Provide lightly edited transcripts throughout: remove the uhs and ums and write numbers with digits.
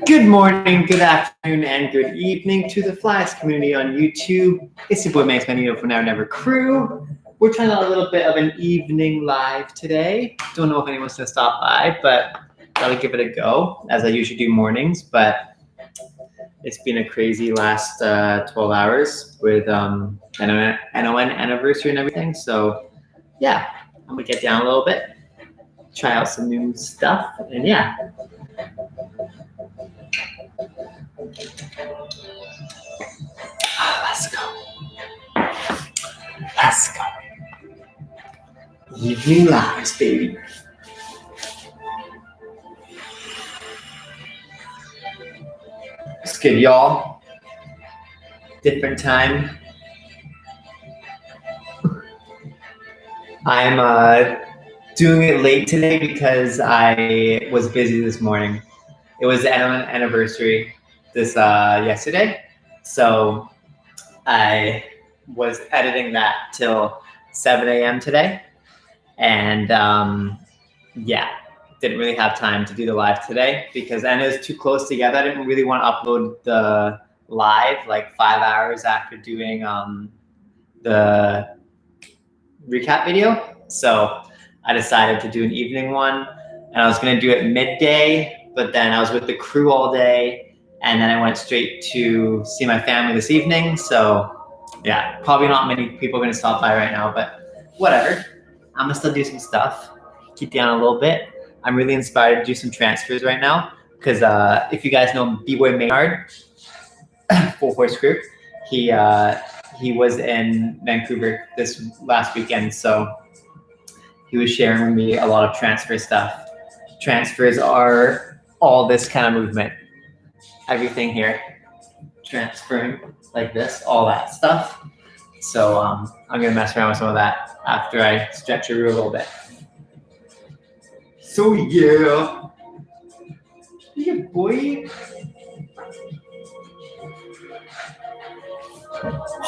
Good morning, good afternoon, and good evening to the Flies community on YouTube. It's your boy Magnus.Magneto from Now Never Crew. We're trying out a little bit of an evening live today. Don't know if anyone's gonna stop by, but I'll give it a go, as I usually do mornings. But it's been a crazy last 12 hours with NON anniversary and everything. So yeah, I'm gonna get down a little bit, try out some new stuff, and yeah. Let's go. Evening lives, baby. It's good, y'all. Different time. I'm doing it late today because I was busy this morning. It was the anniversary this yesterday, so I was editing that till 7 a.m. today, and yeah, didn't really have time to do the live today because it was too close together. I didn't really want to upload the live like 5 hours after doing the recap video. So I decided to do an evening one, and I was gonna do it midday, but then I was with the crew all day, and then I went straight to see my family this evening. So yeah, probably not many people are gonna stop by right now, but whatever. I'm gonna still do some stuff, keep down a little bit. I'm really inspired to do some transfers right now because if you guys know B-Boy Maynard, Full Force Group, he was in Vancouver this last weekend, so he was sharing with me a lot of transfer stuff. Transfers are all this kind of movement. Everything here, transferring like this, all that stuff. So I'm gonna mess around with some of that after I stretch it a little bit. So yeah, boy.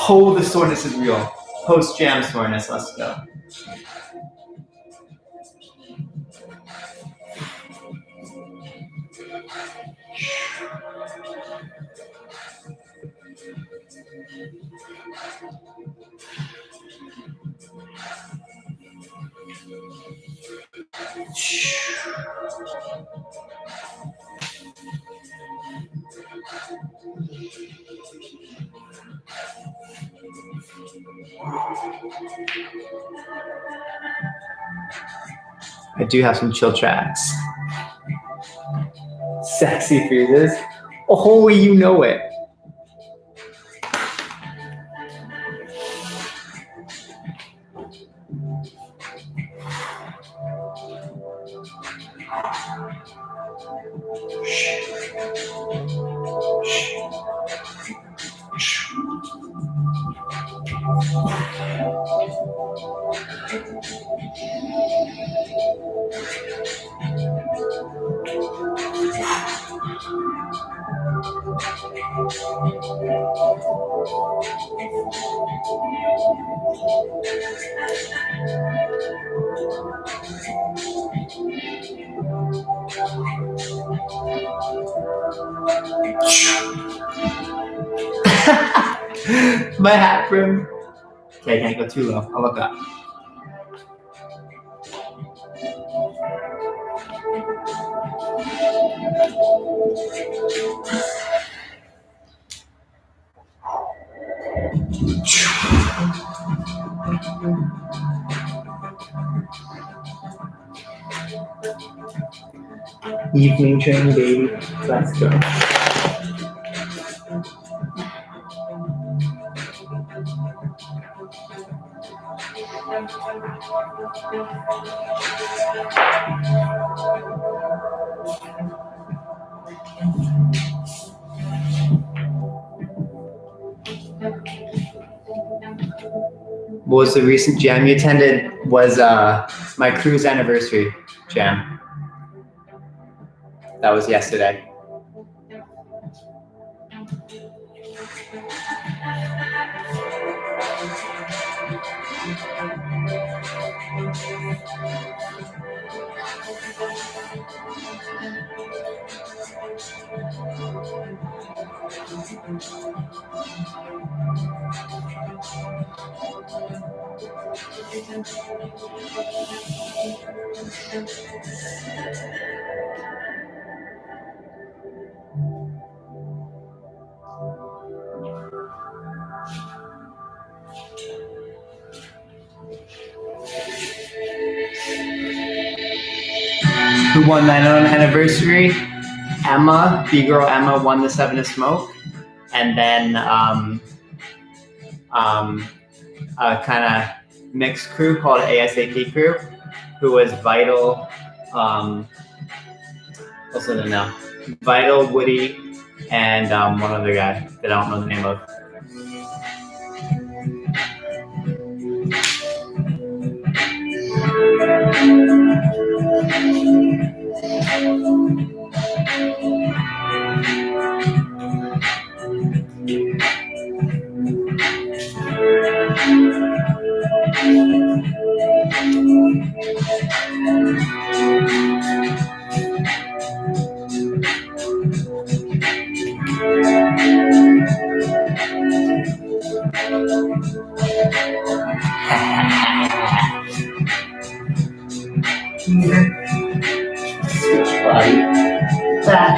Oh, the soreness is real. Post-jam soreness, let's go. I do have some chill tracks. Sexy freezes. Oh, you know it. My hat brim. Okay, I can't go too low. I'll look up. Evening train, baby. Let's go. What was the recent jam you attended? Was my crew's anniversary jam. That was yesterday. Who won that on anniversary? Emma, B-Girl Emma won the 7 to Smoke. And then a kind of mixed crew called ASAP crew, who was Vital, also don't know, Vital, Woody, and one other guy that I don't know the name of. Switch body. Back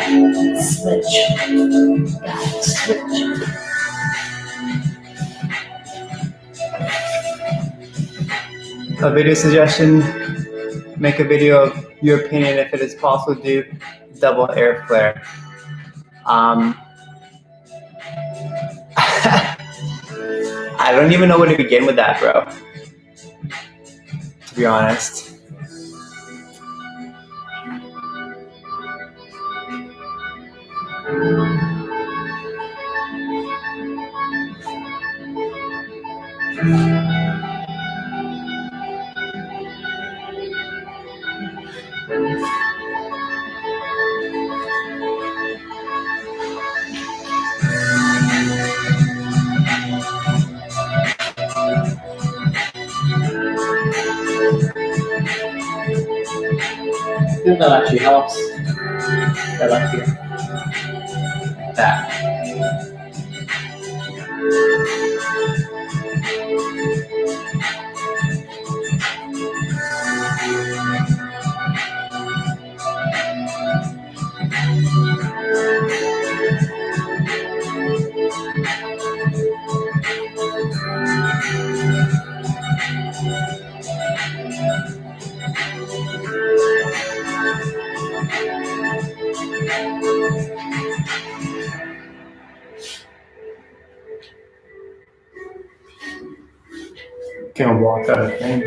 switch. Back switch. A video suggestion: make a video of your opinion if it is possible to do double air flare. I don't even know where to begin with that, bro. To be honest. I think that actually helps. That up here. That. Gonna walk out of thing.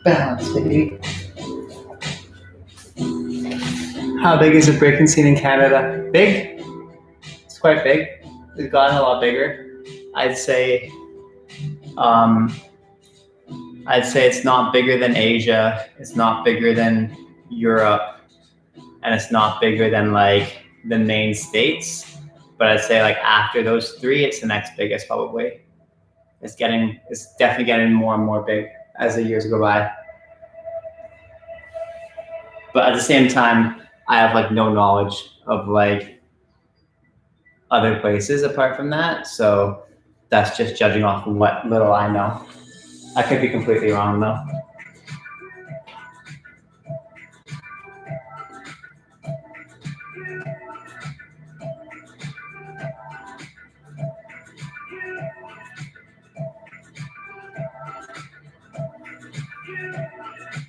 Balance, baby. How big is the breaking scene in Canada? Big? It's quite big. It's gotten a lot bigger. I'd say it's not bigger than Asia. It's not bigger than Europe, and it's not bigger than like the main states. But I'd say like after those three, it's the next biggest probably. It's definitely getting more and more big as the years go by. But at the same time, I have like no knowledge of like other places apart from that. So that's just judging off of what little I know. I could be completely wrong though.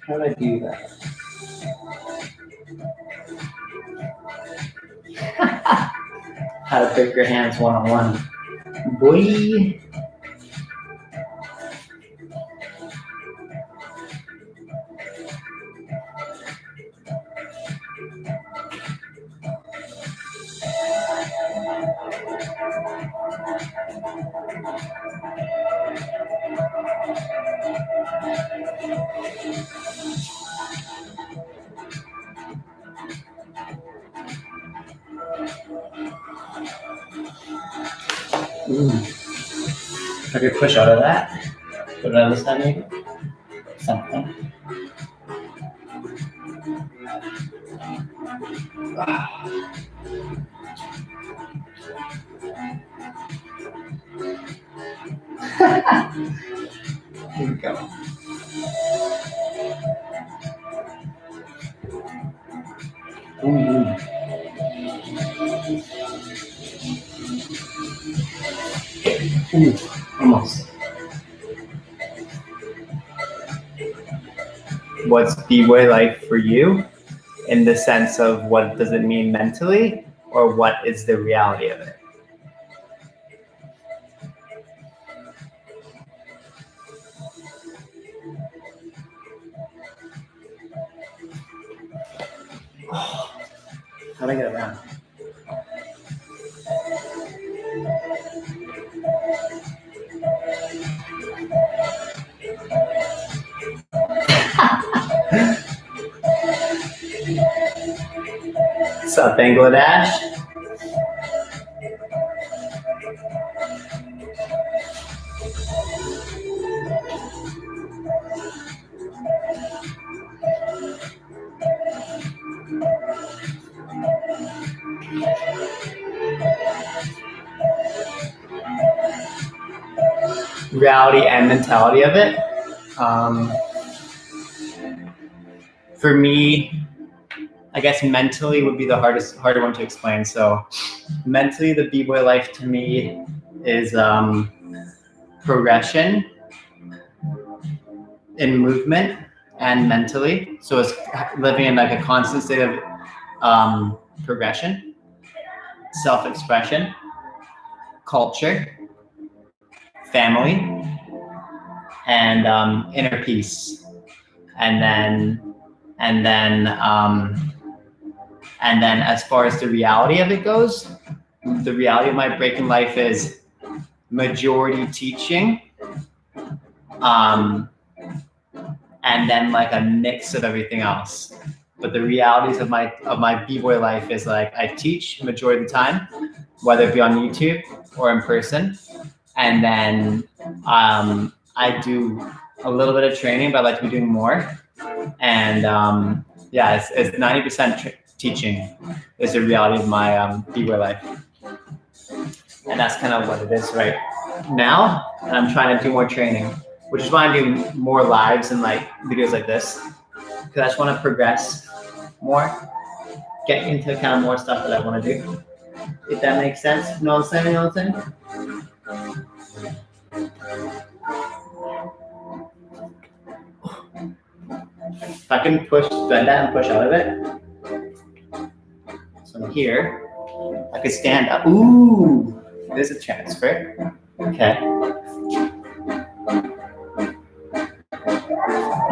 How do I do that? How to break your hands 101. Boy. I could push out of that. Put it on this side maybe. Something. Here we go. Ooh. Ooh. Almost. What's B-Boy life for you in the sense of what does it mean mentally or what is the reality of it? How do I get around? What's up, Bangladesh? Reality and mentality of it. For me, I guess mentally would be the harder one to explain. So mentally, the B-Boy life to me is progression in movement and mentally. So it's living in like a constant state of progression, self-expression, culture, family, and inner peace. And then as far as the reality of it goes, the reality of my breaking life is majority teaching, and then like a mix of everything else. But the realities of my B-Boy life is like I teach majority of the time, whether it be on YouTube or in person, and then I do a little bit of training, but I like to be doing more. And it's 90% teaching is the reality of my B-Boy life. And that's kind of what it is right now. And I'm trying to do more training, which is why I'm doing more lives and like videos like this, because I just want to progress more, get into kind of more stuff that I want to do. If that makes sense. You know what I'm saying? You know what I'm saying? If I can bend that and push out of it. So here, I could stand up. Ooh, there's a transfer. Okay. I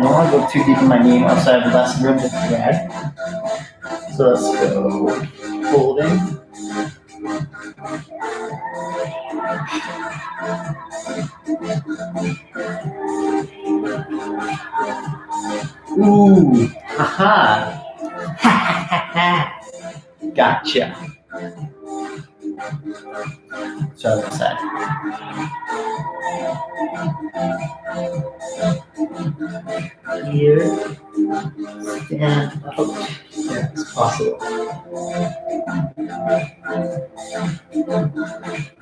don't want to go too deep in my knee, else I have less room to thread. So let's go holding. Ooh, haha. Gotcha. So other side. Here, stand out as possible.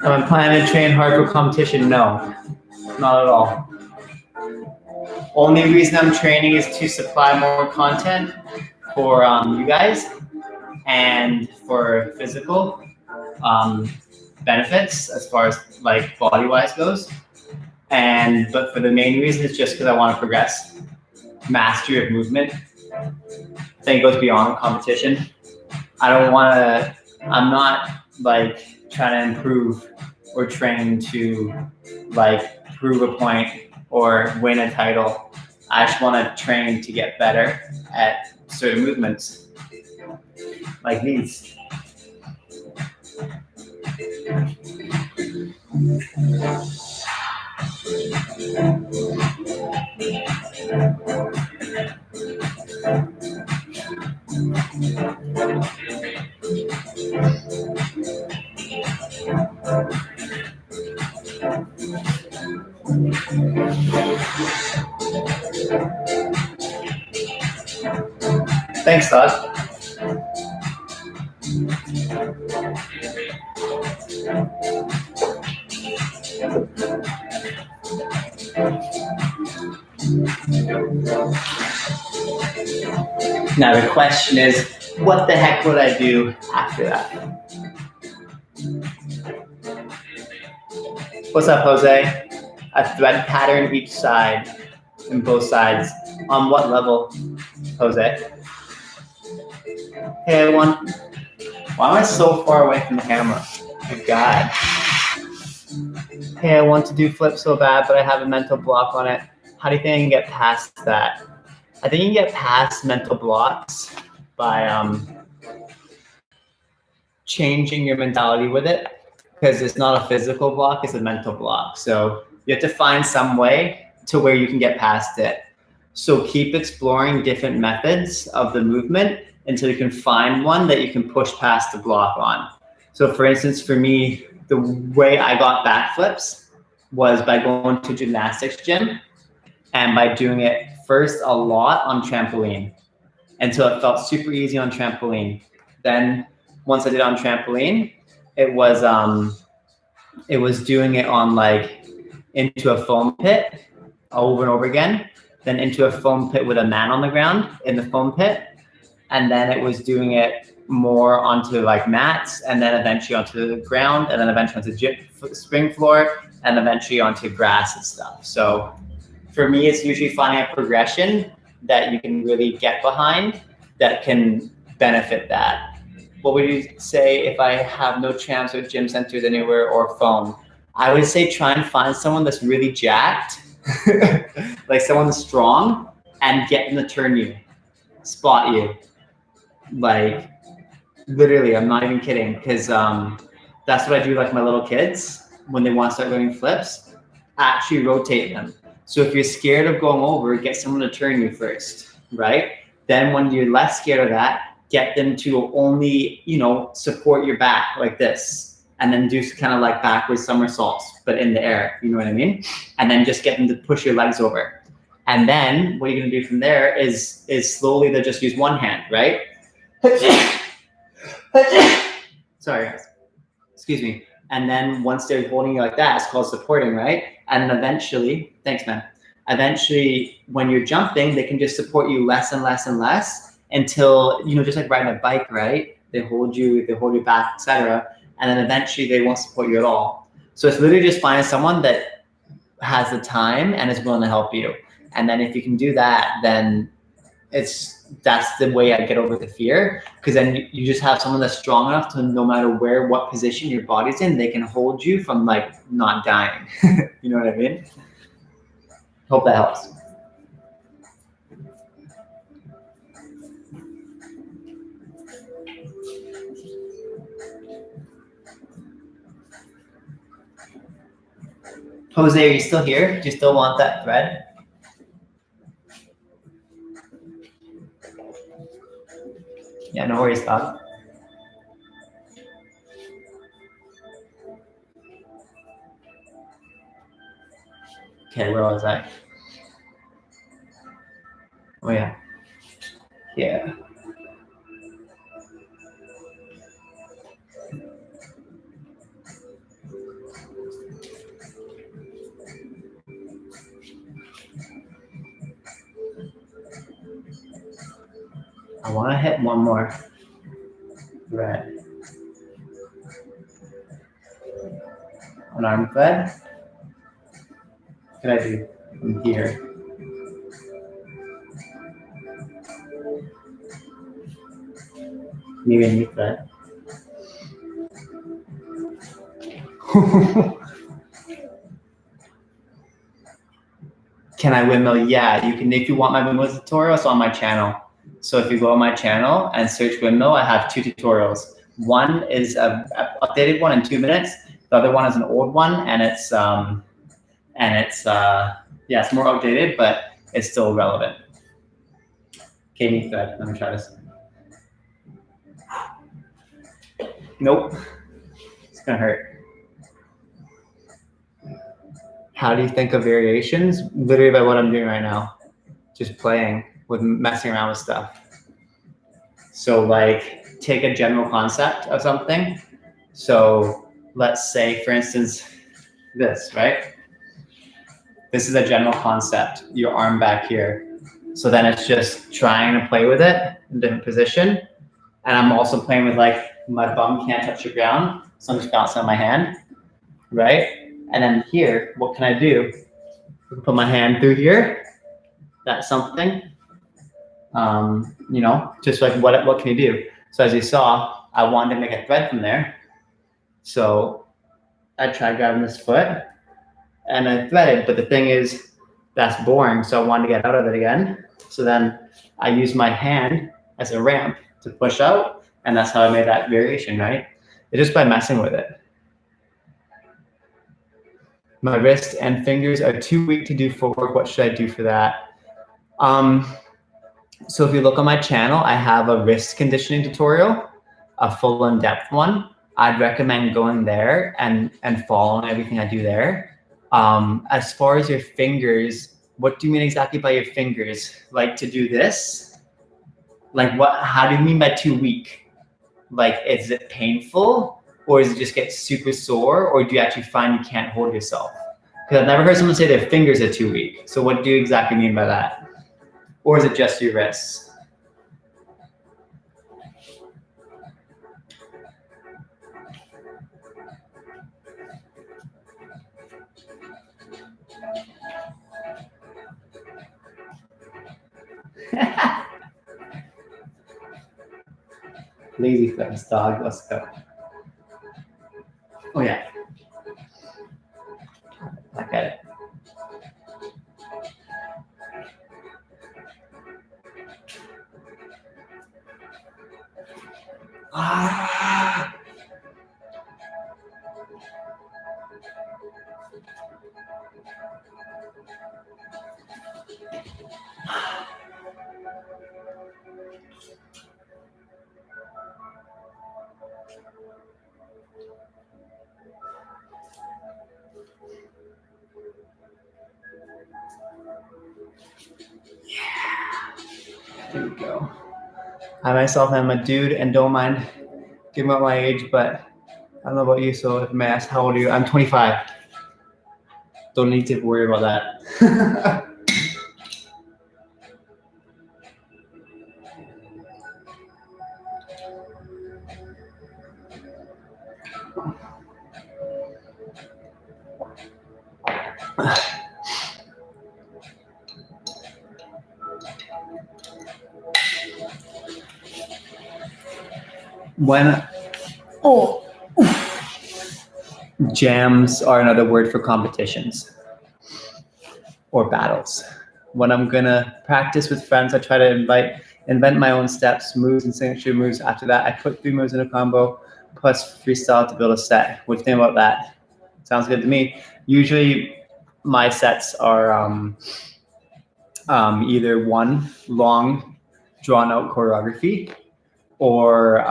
Am I planning to train hard for competition? No, not at all. Only reason I'm training is to supply more content for you guys and for physical benefits as far as like body-wise goes. But for the main reason is just because I want to progress mastery of movement. I think it goes beyond competition. I'm not like trying to improve or train to like prove a point or win a title. I just want to train to get better at certain movements like these. Thanks, Todd. Now the question is, what the heck would I do after that? What's up, Jose? A thread pattern each side, and both sides. On what level, Jose? Hey everyone. Why am I so far away from the camera? Oh my God. Hey, I want to do flips so bad, but I have a mental block on it. How do you think I can get past that? I think you can get past mental blocks by changing your mentality with it, because it's not a physical block, it's a mental block. So you have to find some way to where you can get past it. So keep exploring different methods of the movement until you can find one that you can push past the block on. So for instance, for me, the way I got backflips was by going to gymnastics gym and by doing it first a lot on trampoline until it felt super easy on trampoline. Then once I did on trampoline, it was doing it on like into a foam pit over and over again, then into a foam pit with a man on the ground in the foam pit, and then it was doing it more onto like mats, and then eventually onto the ground, and then eventually onto gym spring floor, and eventually onto grass and stuff. So for me, it's usually finding a progression that you can really get behind that can benefit that. What would you say if I have no champs or gym centers anywhere or foam? I would say try and find someone that's really jacked, like someone that's strong, and get them to turn you, spot you. Like literally, I'm not even kidding, because that's what I do like my little kids when they want to start learning flips. Actually rotate them. So if you're scared of going over, get someone to turn you first, right? Then when you're less scared of that, get them to only, support your back like this, and then do kind of like backwards somersaults, but in the air, you know what I mean? And then just get them to push your legs over. And then what you're gonna do from there is slowly they'll just use one hand, right? Sorry, guys. Excuse me. And then once they're holding you like that, it's called supporting, right? And eventually, thanks, man. Eventually, when you're jumping, they can just support you less and less and less until, just like riding a bike, right? They hold you back, etc. And then eventually they won't support you at all. So it's literally just finding someone that has the time and is willing to help you. And then if you can do that, then that's the way I get over the fear, because then you just have someone that's strong enough to, no matter what position your body's in, they can hold you from like not dying. You know what I mean? Hope that helps. Jose, are you still here? Do you still want that thread? Yeah, no worries, Todd. Okay, where was I? Oh yeah. Yeah. I want to hit one more thread. An arm thread. What can I do from here? Maybe a new thread. Can I windmill? Yeah, you can. If you want my windmill tutorial, it's on my channel. So if you go on my channel and search windmill, I have 2 tutorials. One is a updated one in 2 minutes. The other one is an old one, and it's yeah, it's more outdated, but it's still relevant. Okay, new thread. Let me try this. Nope, it's gonna hurt. How do you think of variations? Literally by what I'm doing right now. Just playing with messing around with stuff. So like take a general concept of something. So let's say, for instance, this, right? This is a general concept, your arm back here. So then it's just trying to play with it in different position. And I'm also playing with like my bum can't touch the ground. So I'm just bouncing on my hand, right? And then here, what can I do? I can put my hand through here. That's something. You know, just like what can you do? So as you saw, I wanted to make a thread from there. So I tried grabbing this foot and I threaded, but the thing is, that's boring. So I wanted to get out of it again. So then I used my hand as a ramp to push out, and that's how I made that variation, right? It's just by messing with it. My wrist and fingers are too weak to do footwork. What should I do for that? So if you look on my channel, I have a wrist conditioning tutorial, a full in-depth one. I'd recommend going there and following everything I do there. As far as your fingers, what do you mean exactly by your fingers? Like to do this? Like what, how do you mean by too weak? Like, is it painful or does it just get super sore, or do you actually find you can't hold yourself? Because I've never heard someone say their fingers are too weak. So what do you exactly mean by that? Or is it just your wrists? Lazy thumbs, dog. Let's go. Oh yeah. I get it. Ah. There we go. I myself am a dude and don't mind giving up my age, but I don't know about you, so if I may ask, how old are you? I'm 25. Don't need to worry about that. When jams are another word for competitions or battles. When I'm gonna practice with friends, I try to invent my own steps, moves, and signature moves. After that, I put 3 moves in a combo plus freestyle to build a set. What do you think about that? Sounds good to me. Usually, my sets are either one long, drawn-out choreography, or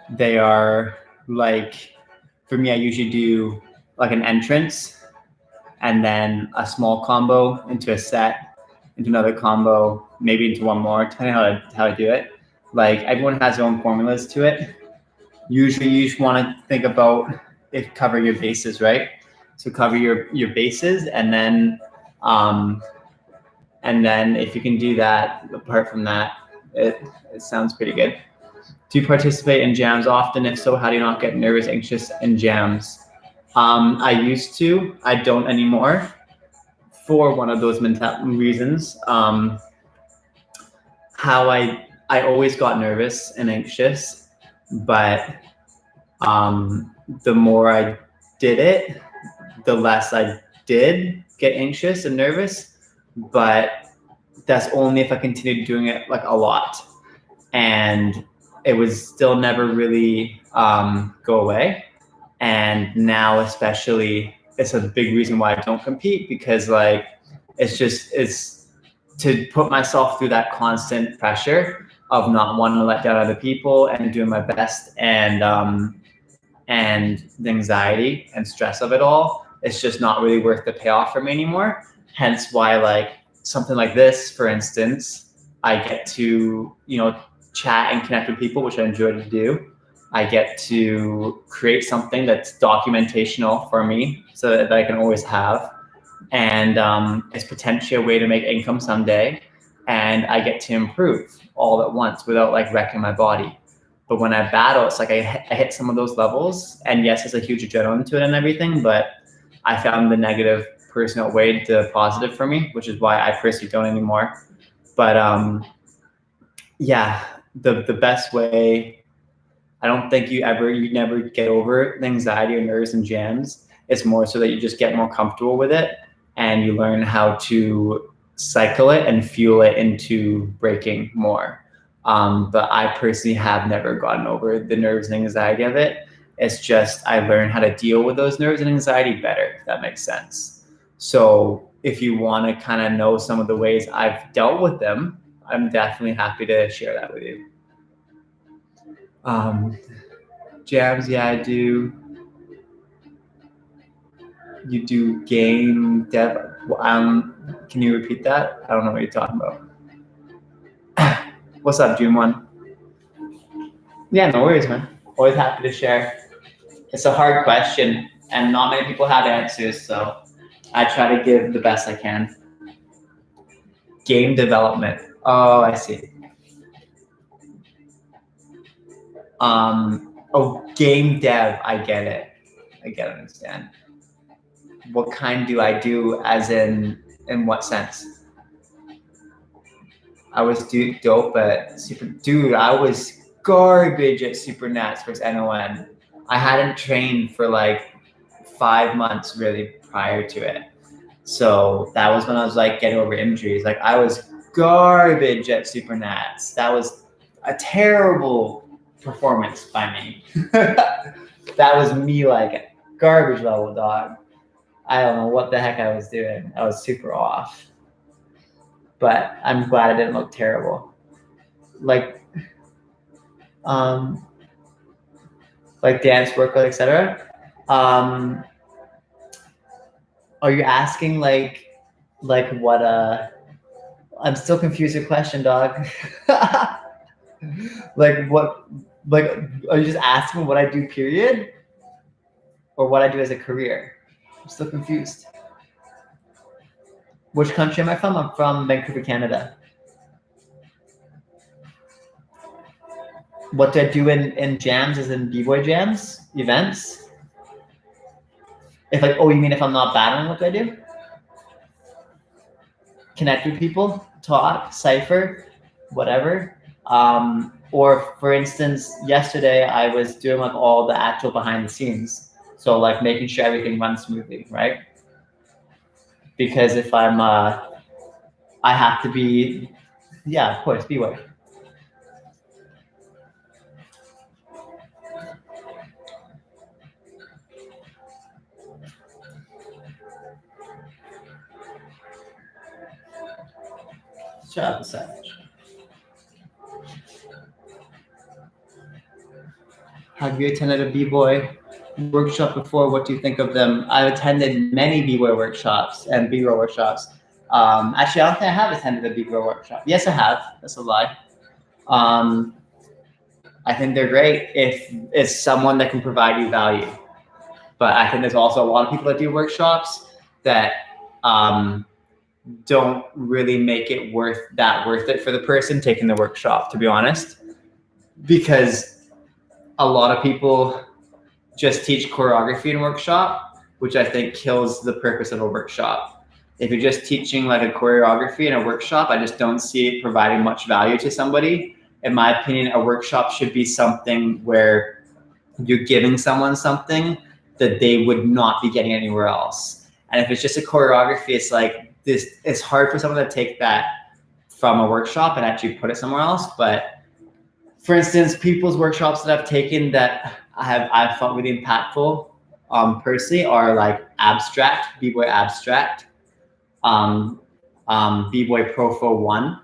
they are like, for me, I usually do like an entrance and then a small combo into a set, into another combo, maybe into one more, depending on how I do it. Like everyone has their own formulas to it. Usually you just want to think about cover your bases, right? So cover your bases, and then if you can do that, apart from that, it sounds pretty good. Do you participate in jams often? If so, how do you not get nervous, anxious in jams? I used to. I don't anymore for one of those reasons. How I I always got nervous and anxious, but the more I did it, the less I did get anxious and nervous. But that's only if I continued doing it like a lot. And it would still never really go away. And now especially, it's a big reason why I don't compete, because like it's to put myself through that constant pressure of not wanting to let down other people and doing my best, and the anxiety and stress of it all, it's just not really worth the payoff for me anymore. Hence why, like, something like this, for instance, I get to, chat and connect with people, which I enjoy to do. I get to create something that's documentational for me so that I can always have. And it's potentially a way to make income someday. And I get to improve all at once without like wrecking my body. But when I battle, it's like I hit some of those levels. And yes, there's a huge adrenaline to it and everything, but I found the negative personal outweighed the positive for me, which is why I personally don't anymore. But yeah, the best way, I don't think you never get over the anxiety or nerves and jams. It's more so that you just get more comfortable with it and you learn how to cycle it and fuel it into breaking more. But I personally have never gotten over the nerves and anxiety of it. It's just I learned how to deal with those nerves and anxiety better, if that makes sense. So if you want to kind of know some of the ways I've dealt with them, I'm definitely happy to share that with you. Jams, yeah, I do. You do game dev. Can you repeat that? I don't know what you're talking about. What's up, June 1? Yeah, no worries, man. Always happy to share. It's a hard question, and not many people have answers, so I try to give the best I can. Game development. Oh, I see. Game dev. I get it. Understand. What kind do I do, as in what sense? I was dope at Dude, I was garbage at Super Nats versus NON. I hadn't trained for like 5 months really prior to it. So that was when I was like getting over injuries. Like I was garbage at Super Nats. That was a terrible performance by me. That was me, like garbage level, dog. I don't know what the heck I was doing. I was super off. But I'm glad I didn't look terrible. Like dance workout, etc. Are you asking like what I'm still confused with your question, dog. Like what, like, are you just asking what I do, period? Or what I do as a career? I'm still confused. Which country am I from? I'm from Vancouver, Canada. What do I do in jams, as in b-boy jams, events? If like, oh, you mean if I'm not battling, what do I do? Connect with people, talk, cipher, whatever. Or for instance, yesterday I was doing like all the actual behind the scenes. So like making sure everything runs smoothly, right? Because if I'm, I have to be, yeah, of course, b-boy. Shut up a second. Have you attended a b-boy workshop before? What do you think of them? I've attended many b-boy workshops and b-girl workshops. Actually, I don't think I have attended a b-girl workshop. Yes, I have. That's a lie. I think they're great if it's someone that can provide you value. But I think there's also a lot of people that do workshops that don't really make it worth it for the person taking the workshop, to be honest. Because a lot of people just teach choreography in workshop, which I think kills the purpose of a workshop. If you're just teaching like a choreography in a workshop, I just don't see it providing much value to somebody. in my opinion, a workshop should be something where you're giving someone something that they would not be getting anywhere else. And if it's just a choreography, it's like this, it's hard for someone to take that from a workshop and actually put it somewhere else. But for instance, people's workshops that I've taken that I've felt really impactful personally are like Abstract, B-Boy Abstract, B-Boy Profo 1,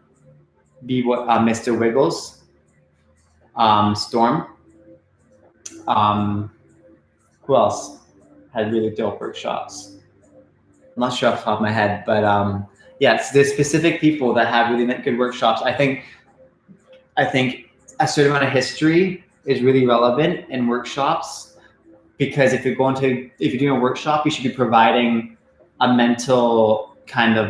B-Boy Mr. Wiggles, Storm. Who else had really dope workshops? I'm not sure off the top of my head, but yes, there's specific people that have really good workshops. I think a certain amount of history is really relevant in workshops, because if you're doing a workshop, you should be providing a mental kind of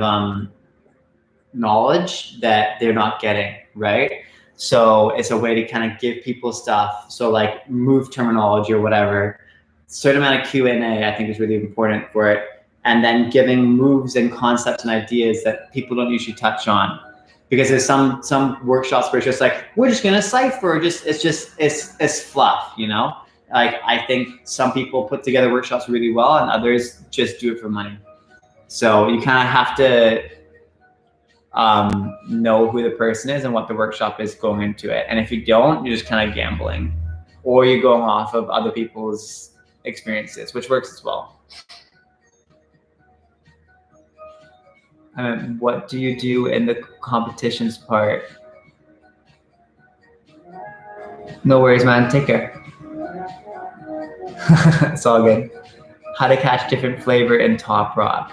knowledge that they're not getting, right? So it's a way to kind of give people stuff. So like move terminology or whatever. Certain amount of Q&A I think is really important for it. And then giving moves and concepts and ideas that people don't usually touch on. Because there's some workshops where it's just like, we're just gonna cipher, it's fluff, you know? Like I think some people put together workshops really well and others just do it for money. So you kind of have to know who the person is and what the workshop is going into it. And if you don't, you're just kind of gambling, or you're going off of other people's experiences, which works as well. What do you do in the competitions part? No worries, man. Take care. It's all good. How to catch different flavor in Top Rock.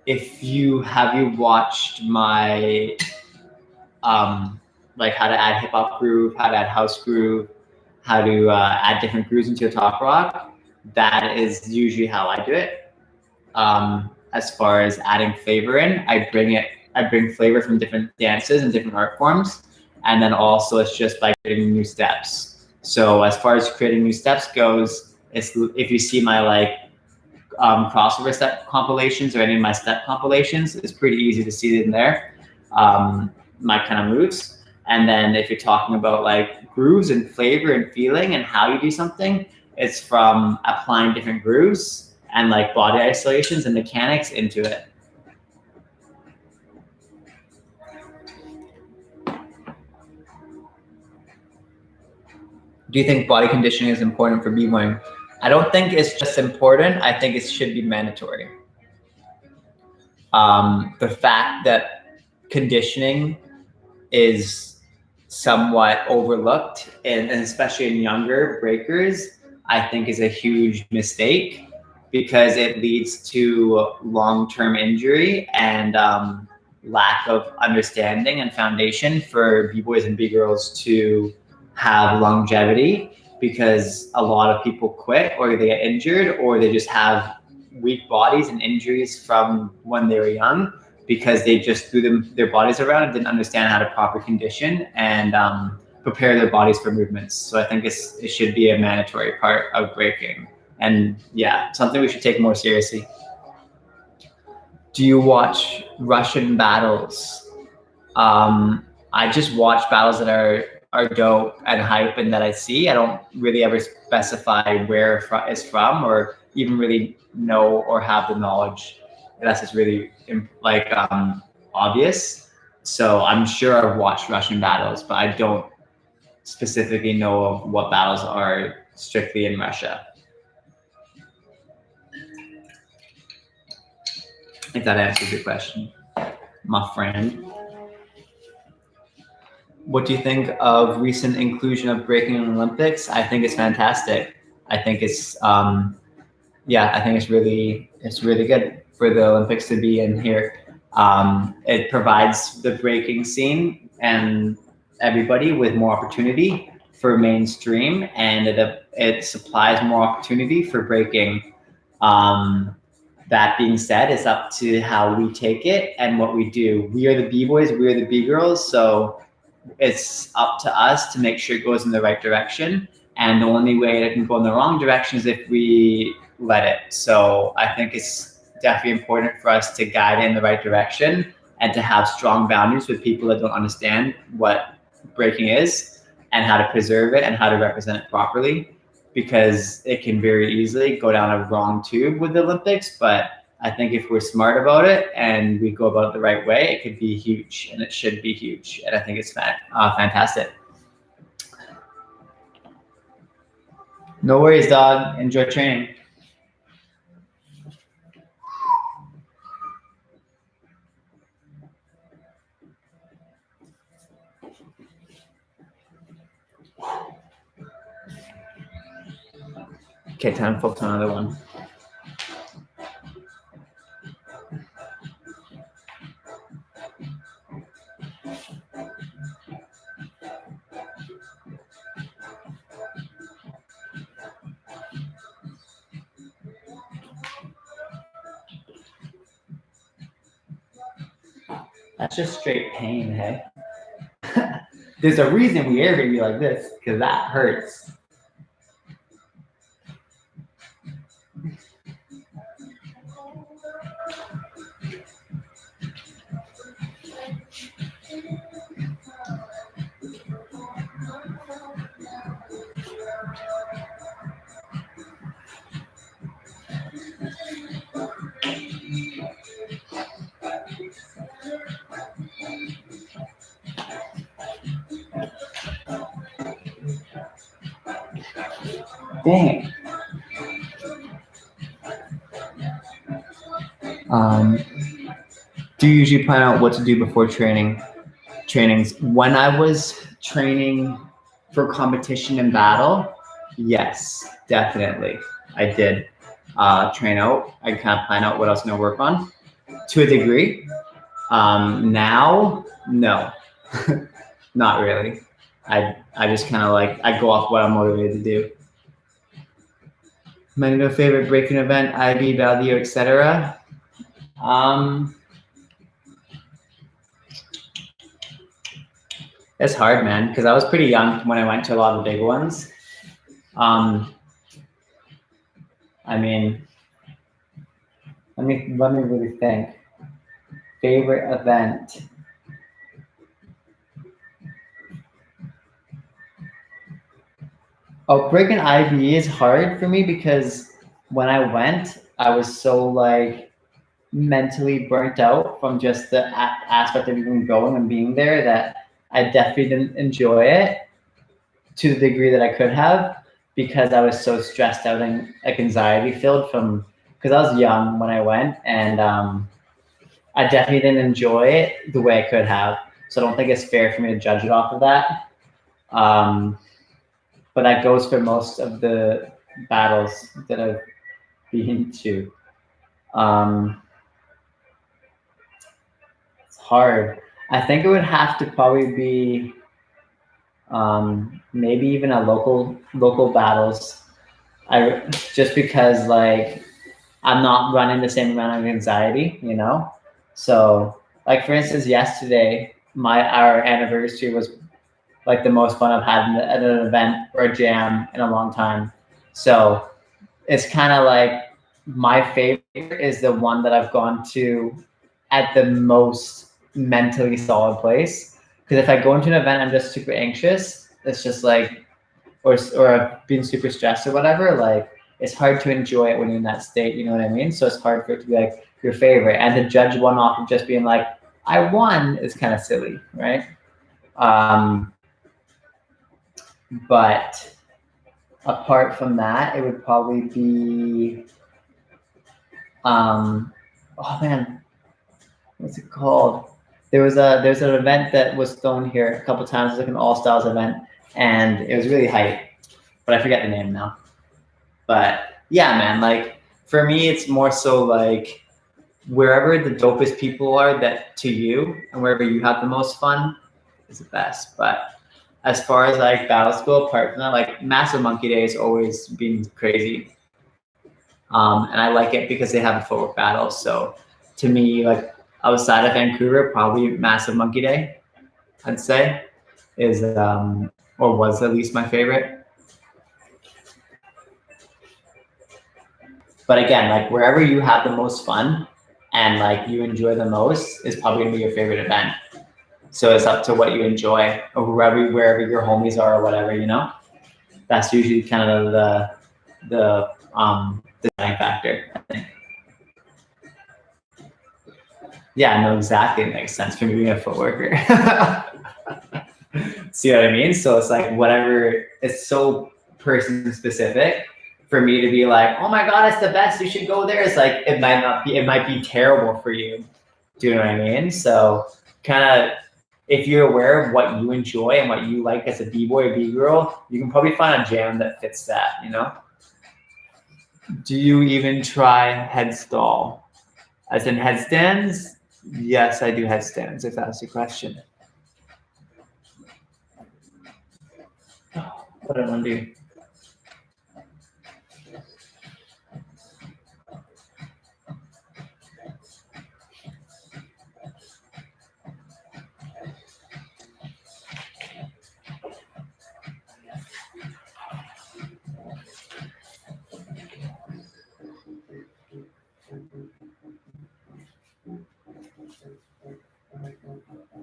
If you watched my like how to add hip hop groove, how to add house groove, how to add different grooves into your Top Rock, that is usually how I do it. As far as adding flavor in, I bring flavor from different dances and different art forms, and then also it's just by creating new steps. So as far as creating new steps goes, it's if you see my like crossover step compilations or any of my step compilations, it's pretty easy to see it in there, my kind of moves. And then if you're talking about like grooves and flavor and feeling and how you do something, it's from applying different grooves and like body isolations and mechanics into it. Do you think body conditioning is important for b-boying? I don't think it's just important. I think it should be mandatory. The fact that conditioning is somewhat overlooked, and especially in younger breakers, I think is a huge mistake, because it leads to long-term injury and lack of understanding and foundation for b-boys and b-girls to have longevity, because a lot of people quit or they get injured or they just have weak bodies and injuries from when they were young, because they just threw their bodies around and didn't understand how to proper condition and prepare their bodies for movements. So I think it should be a mandatory part of breaking. And yeah, something we should take more seriously. Do you watch Russian battles? I just watch battles that are dope and hype and that I see. I don't really ever specify where it's from or even really know or have the knowledge, unless it's really like obvious. So I'm sure I've watched Russian battles, but I don't specifically know of what battles are strictly in Russia. If that answers your question, my friend. What do you think of recent inclusion of breaking in the Olympics? I think it's fantastic. I think it's yeah, I think it's really good for the Olympics to be in here. It provides the breaking scene and everybody with more opportunity for mainstream, and it supplies more opportunity for breaking. That being said, it's up to how we take it and what we do. We are the B-boys, we are the B-girls, so it's up to us to make sure it goes in the right direction. And the only way it can go in the wrong direction is if we let it. So I think it's definitely important for us to guide it in the right direction, and to have strong boundaries with people that don't understand what breaking is and how to preserve it and how to represent it properly, because it can very easily go down a wrong tube with the Olympics. But I think if we're smart about it and we go about it the right way, it could be huge, and it should be huge. And I think it's fantastic. No worries, dog. Enjoy training. Okay, time to focus on another one. That's just straight pain, hey? There's a reason we air baby like this, because that hurts. Dang it. Do you usually plan out what to do before trainings? When I was training for competition and battle, yes, definitely. I did train out. I kind of plan out what I was going to work on to a degree. Now, no, not really. I just kind of like, I go off what I'm motivated to do. My favorite breaking event, IB, value, etc. It's hard, man, because I was pretty young when I went to a lot of the big ones. I mean, let me really think. Favorite event. Oh, breaking IB is hard for me because when I went, I was so like mentally burnt out from just the aspect of even going and being there that I definitely didn't enjoy it to the degree that I could have, because I was so stressed out and like anxiety filled from, because I was young when I went, and I definitely didn't enjoy it the way I could have. So I don't think it's fair for me to judge it off of that. But that goes for most of the battles that I've been to. It's hard. I think it would have to probably be maybe even a local battles. Just because like I'm not running the same amount of anxiety, you know? So like for instance, yesterday, our anniversary was like the most fun I've had at an event or a jam in a long time. So it's kind of like my favorite is the one that I've gone to at the most mentally solid place. Because if I go into an event, I'm just super anxious. It's just like, or I've been super stressed or whatever. Like it's hard to enjoy it when you're in that state. You know what I mean? So it's hard for it to be like your favorite, and to judge one off of just being like, I won, is kind of silly, right? But apart from that, it would probably be, oh man, what's it called? There's an event that was thrown here a couple times. It was like an all styles event, and it was really hype, but I forget the name now. But yeah, man, like for me, it's more so like wherever the dopest people are that to you, and wherever you have the most fun is the best. But as far as like battle school, apart from that, like Massive Monkey Day has always been crazy. And I like it because they have a footwork battle. So to me, like outside of Vancouver, probably Massive Monkey Day, I'd say, is or was at least my favorite. But again, like wherever you have the most fun and like you enjoy the most is probably gonna be your favorite event. So it's up to what you enjoy, or wherever your homies are or whatever, you know. That's usually kind of the deciding factor, I think. Yeah, no, exactly. It makes sense for me being a footworker. See what I mean? So it's like whatever, it's so person specific. For me to be like, oh my God, it's the best, you should go there. It's like, it might not be, it might be terrible for you. Do you know what I mean? So kind of, if you're aware of what you enjoy and what you like as a B-boy or B-girl, you can probably find a jam that fits that, you know? Do you even try headstall? As in headstands? Yes, I do headstands, if that's the question. What do I want to do?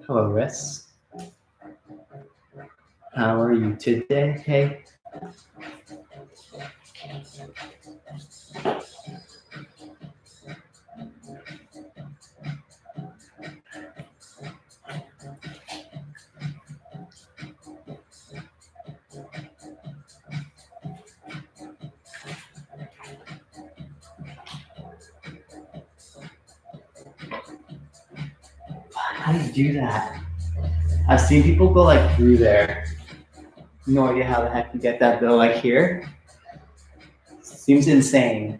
Hello, Riss. How are you today? Hey. How do you do that? I've seen people go like through there. No idea how the heck you get that though, like here. Seems insane.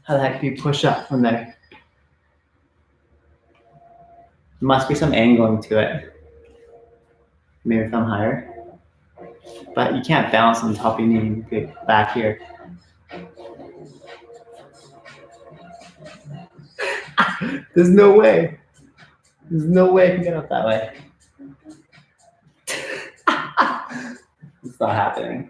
How the heck do you push up from there? There must be some angling to it. Maybe if I'm higher. But you can't balance on top of your knee. You get back here. There's no way. There's no way I can get up that way. It's not happening.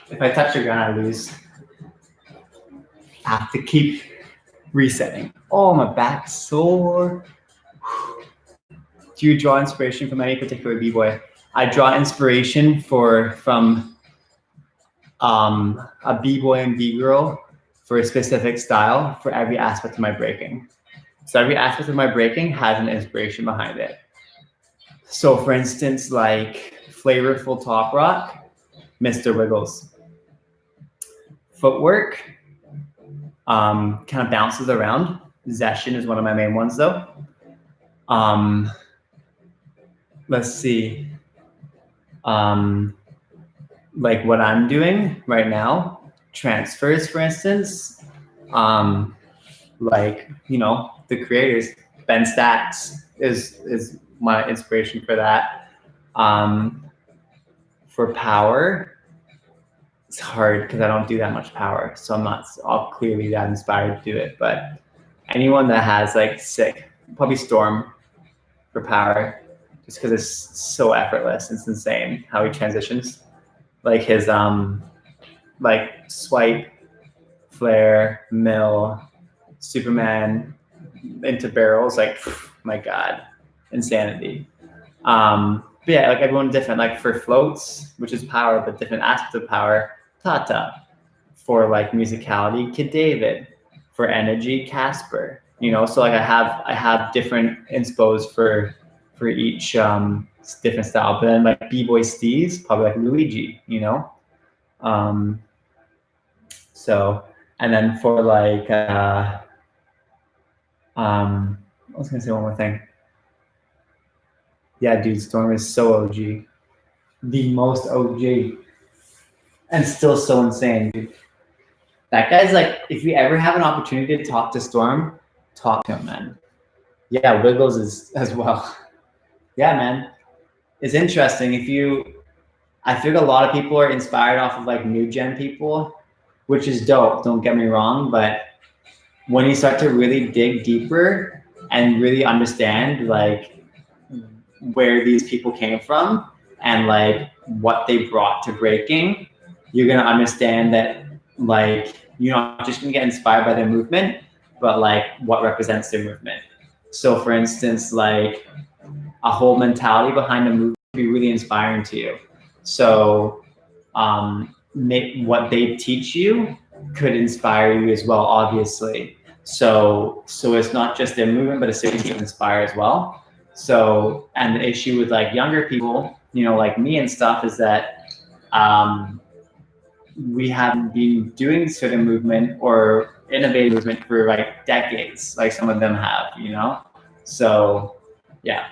If I touch the ground, I lose. I have to keep resetting. Oh, my back's sore. Do you draw inspiration from any particular b-boy? I draw inspiration from a b-boy and b-girl for a specific style for every aspect of my breaking. So every aspect of my breaking has an inspiration behind it. So for instance, like flavorful top rock, Mr. Wiggles. Footwork, kind of bounces around. Zeshin is one of my main ones though. Let's see. Like what I'm doing right now, transfers, for instance. Like, you know, the creators, Ben Stacks is my inspiration for that. For power, it's hard because I don't do that much power, so I'm not all clearly that inspired to do it. But anyone that has like sick, probably Storm for power, just because it's so effortless. It's insane how he transitions. Like his like swipe, flare, mill, Superman into barrels. Like, my God, insanity. But yeah, like everyone different. Like for floats, which is power, but different aspects of power, Tata. For like musicality, Kid David. For energy, Casper. You know, so like I have different inspos for each different style. But then like B-boy Steve's probably like Luigi, you know. So, and then for like I was gonna say one more thing. Yeah, dude, Storm is so OG. The most OG. And still so insane, dude. That guy's like, if you ever have an opportunity to talk to Storm, talk to him, man. Yeah, Wiggles is as well. Yeah, man. It's interesting. I think a lot of people are inspired off of like new gen people, which is dope. Don't get me wrong, but when you start to really dig deeper and really understand like where these people came from and like what they brought to breaking, you're gonna understand that like you're not just gonna get inspired by their movement, but like what represents their movement. So for instance, like a whole mentality behind a movement can be really inspiring to you. So what they teach you could inspire you as well, obviously. So it's not just their movement, but it's something to inspire as well. So, and the issue with like younger people, you know, like me and stuff, is that we haven't been doing certain movement or innovative movement for like decades, like some of them have, you know? So, yeah.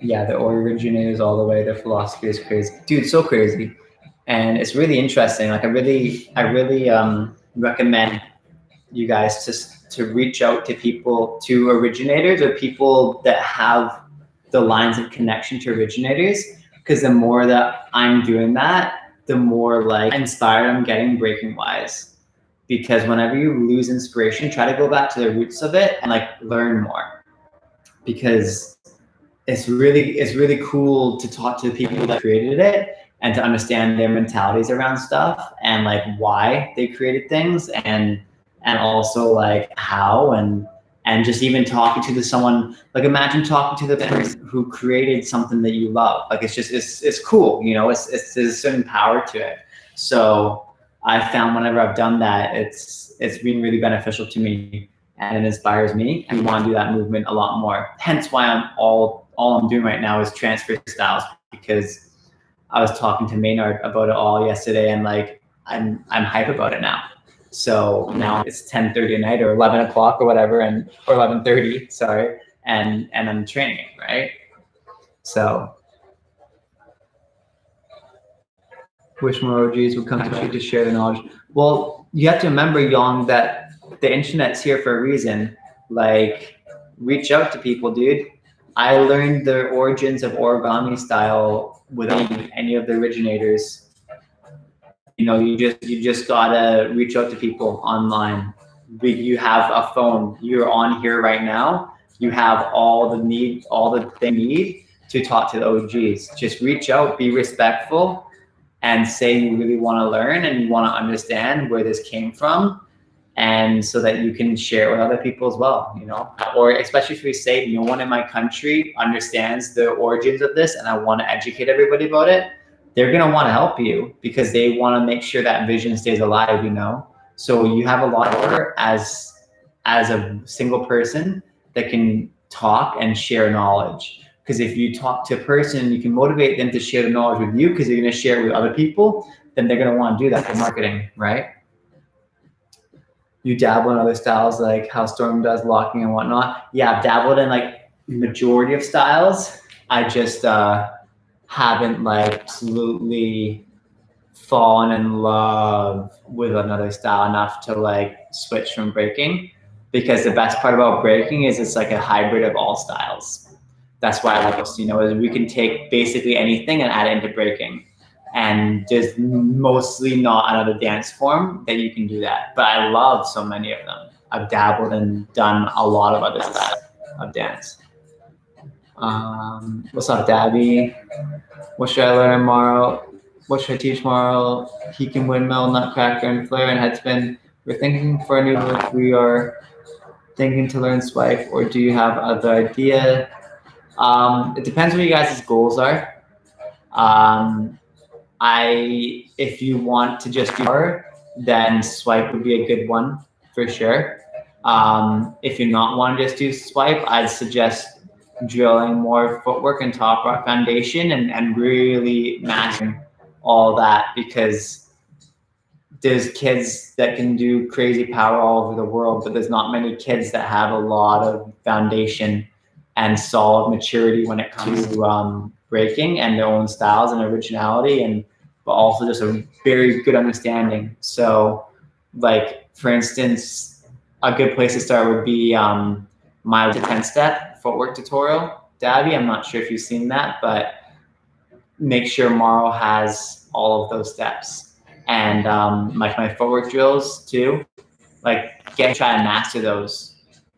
Yeah, the originators all the way. Their philosophy is crazy, dude. So crazy, and it's really interesting. Like I really recommend you guys to reach out to people, to originators or people that have the lines of connection to originators. Because the more that I'm doing that, the more like inspired I'm getting breaking wise. Because whenever you lose inspiration, try to go back to the roots of it and like learn more. Because it's really cool to talk to the people that created it and to understand their mentalities around stuff and like why they created things and also like how and just even talking to someone, like imagine talking to the person who created something that you love. Like it's cool, you know, there's a certain power to it. So I found whenever I've done that, it's been really beneficial to me and it inspires me and I want to do that movement a lot more. Hence why all I'm doing right now is transfer styles, because I was talking to Maynard about it all yesterday and like I'm hype about it now. So now it's 10:30 at night or 11 o'clock or whatever, or 11:30, sorry, and I'm training, right? So wish more OGs would come to you to share the knowledge. Well, you have to remember, Yong, that the internet's here for a reason. Like, reach out to people, dude. I learned the origins of origami style without any of the originators. You know, you just gotta reach out to people online. You have a phone. You're on here right now. You have all the thing you need to talk to the OGs. Just reach out, be respectful, and say you really want to learn and you want to understand where this came from, and so that you can share it with other people as well, you know. Or especially if we say no one in my country understands the origins of this and I want to educate everybody about it, they're going to want to help you because they want to make sure that vision stays alive, you know. So you have a lot of power as a single person that can talk and share knowledge. Because if you talk to a person, you can motivate them to share the knowledge with you because they're going to share it with other people, then they're going to want to do that for marketing, right? You dabble in other styles like how Storm does locking and whatnot. Yeah, I've dabbled in like majority of styles. I just haven't like absolutely fallen in love with another style enough to like switch from breaking, because the best part about breaking is it's like a hybrid of all styles. That's why I like it, you know, is we can take basically anything and add it into breaking. And there's mostly not another dance form that you can do that. But I love so many of them. I've dabbled and done a lot of other styles of dance. What's up, Dabby? What should I learn tomorrow? What should I teach tomorrow? He can windmill, nutcracker, and flare and headspin. We're thinking for a new look. We are thinking to learn swipe, or do you have other idea? It depends what you guys' goals are. If you want to just do more, then swipe would be a good one for sure. If you're not want to just do swipe, I'd suggest drilling more footwork and top rock foundation and really mastering all that, because there's kids that can do crazy power all over the world, but there's not many kids that have a lot of foundation and solid maturity when it comes to breaking and their own styles and originality, and but also just a very good understanding. So, like for instance, a good place to start would be my 10-step footwork tutorial. Dabby, I'm not sure if you've seen that, but make sure Morrow has all of those steps. And like my footwork drills too, like try and master those.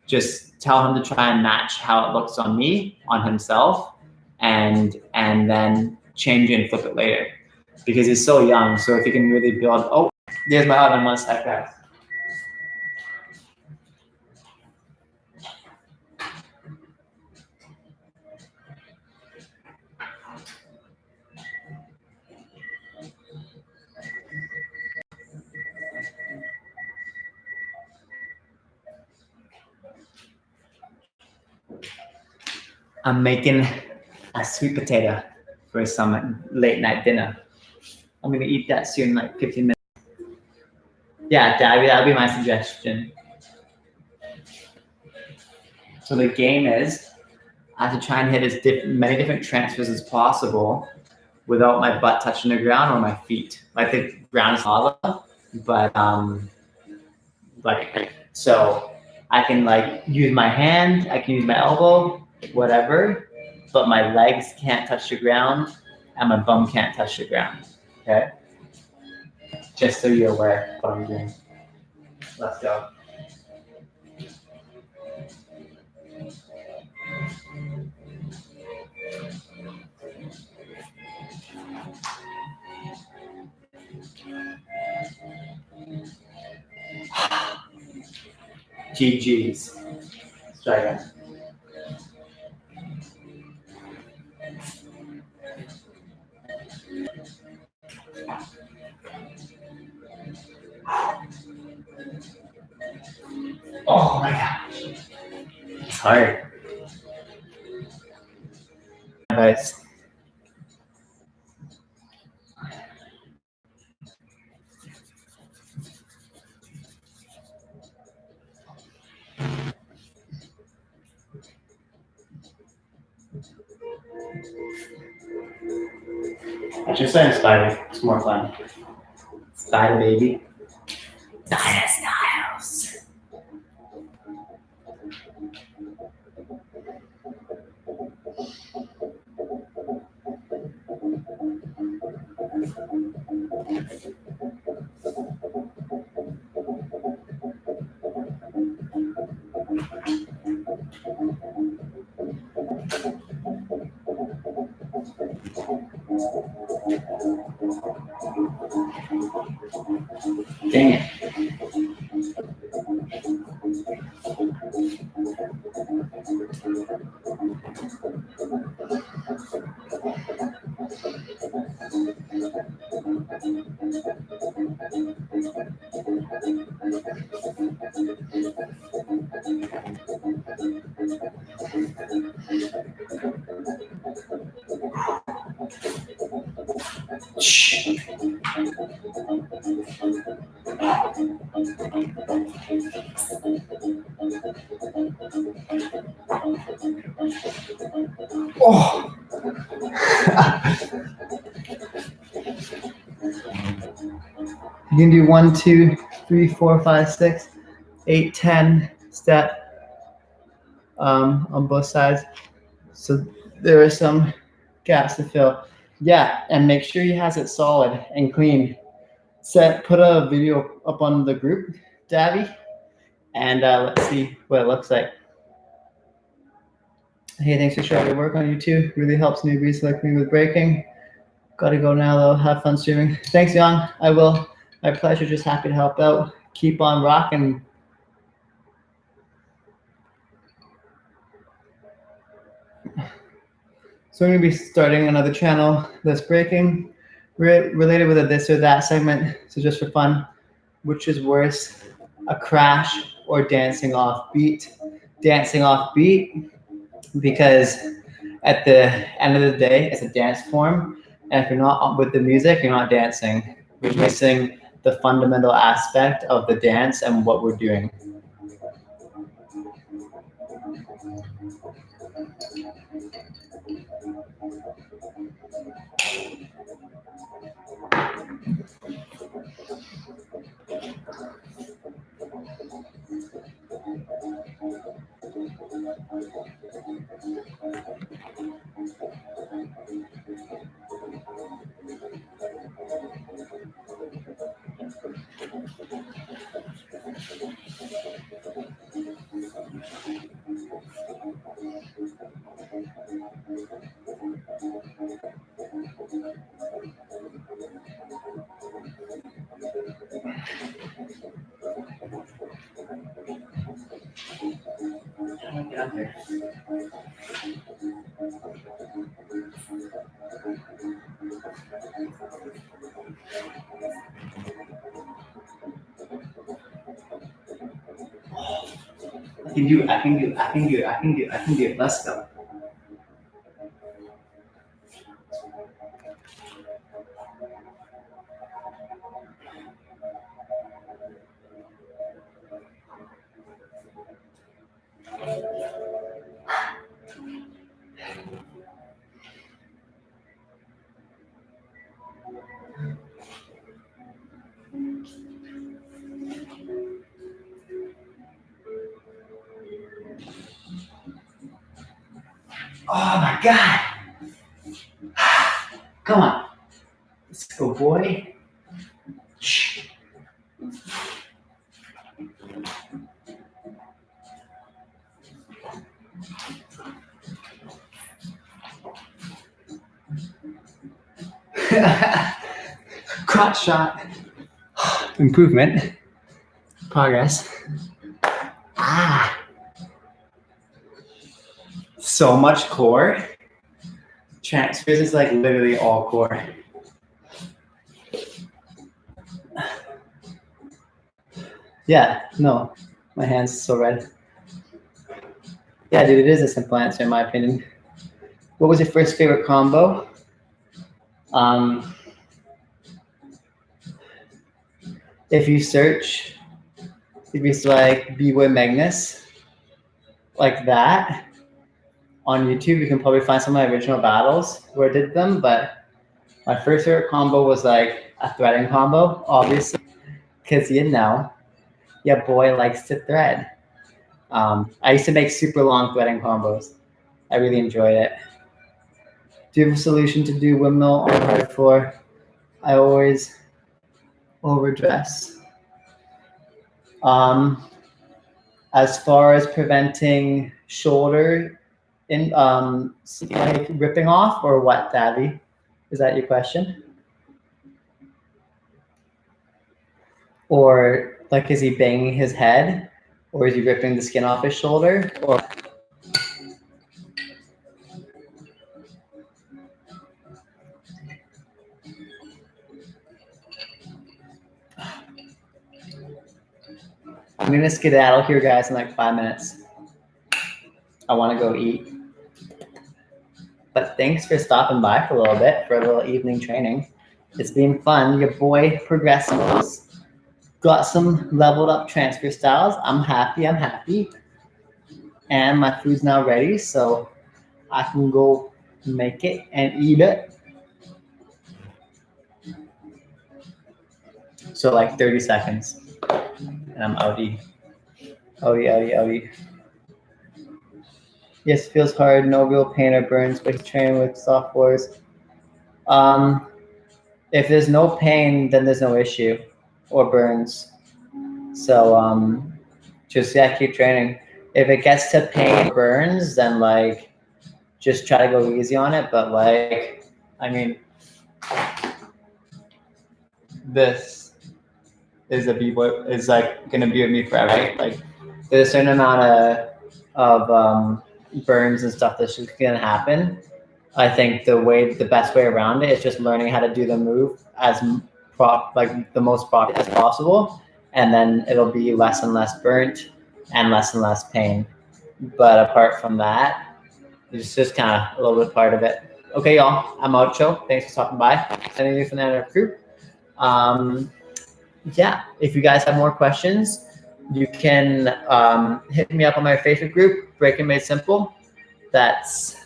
Just tell him to try and match how it looks on me, on himself, and then change it and flip it later. Because he's so young, so if he can really build, oh, there's my oven, 1 sec, guys. I'm making a sweet potato for some late night dinner. I'm gonna eat that soon, in like 15 minutes. Yeah, that'd be my suggestion. So the game is, I have to try and hit as many different transfers as possible without my butt touching the ground or my feet. Like the ground is lava, but like, so I can like use my hand, I can use my elbow, whatever, but my legs can't touch the ground and my bum can't touch the ground, okay? Just so you're aware of what I'm doing. Let's go. GG's. Let's try again. Oh my gosh. It's hard. Guys. I should say Spider. It's more fun. Spider, baby. Spider Styles. Dang it. Oh. You can do 1, 2, 3, 4, 5, 6, 8, 10 step on both sides. So there are some gaps to fill. Yeah, and make sure he has it solid and clean. Put a video up on the group, Davy, and let's see what it looks like. Hey, thanks for sharing your work on YouTube. Really helps newbies like me with breaking. Gotta go now though. Have fun streaming. Thanks, Young. I will. My pleasure. Just happy to help out. Keep on rocking. So I'm gonna be starting another channel that's breaking, related with a this or that segment. So just for fun, which is worse, a crash or dancing off beat? Dancing off beat, because at the end of the day, it's a dance form, and if you're not with the music, you're not dancing. You're missing the fundamental aspect of the dance and what we're doing. Get up there. I can do it, I can do it, I can do it, I can do it, I can do it. Let's go. Oh my God. Come on. Let's go, boy. Shh. Crotch shot. Improvement. Progress. Ah. So much core. Transfers is like literally all core. Yeah, no. My hand's so red. Yeah, dude, it is a simple answer in my opinion. What was your first favorite combo? If you search, if it's like B-Boy Magnus, like that, on YouTube, you can probably find some of my original battles where I did them, but my first favorite combo was like a threading combo, obviously, because you know, your boy likes to thread. I used to make super long threading combos. I really enjoyed it. Do you have a solution to do windmill on hard floor? I always overdress. As far as preventing shoulder in like ripping off or what, Davy? Is that your question? Or like, is he banging his head, or is he ripping the skin off his shoulder? Or I'm gonna skedaddle here, guys, in like 5 minutes. I want to go eat. But thanks for stopping by for a little bit for a little evening training. It's been fun. Your boy progresses. Got some leveled up transfer styles. I'm happy. And my food's now ready, so I can go make it and eat it. So like 30 seconds. And I'm outie. Outie. Yes, feels hard. No real pain or burns, but he's training with soft floors. If there's no pain, then there's no issue or burns. So just keep training. If it gets to pain or burns, then like just try to go easy on it. But like, I mean, this is a B-boy is like gonna be with me forever, right? Like there's a certain amount of burns and stuff that's just gonna happen. I think the best way around it is just learning how to do the move as the most proper as possible, and then it'll be less and less burnt and less pain. But apart from that, it's just kind of a little bit part of it. Okay, y'all, I'm out, Joe. Thanks for stopping by. Sending you from the group. yeah, if you guys have more questions, you can hit me up on my Facebook group, Breaking Made Simple. That's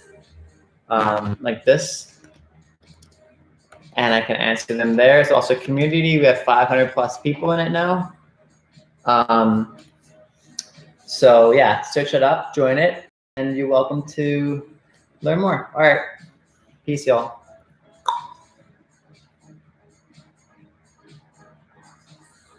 like this, and I can answer them there. It's also a community. We have 500 plus people in it now. So yeah, search it up, join it, and you're welcome to learn more. All right, peace, y'all.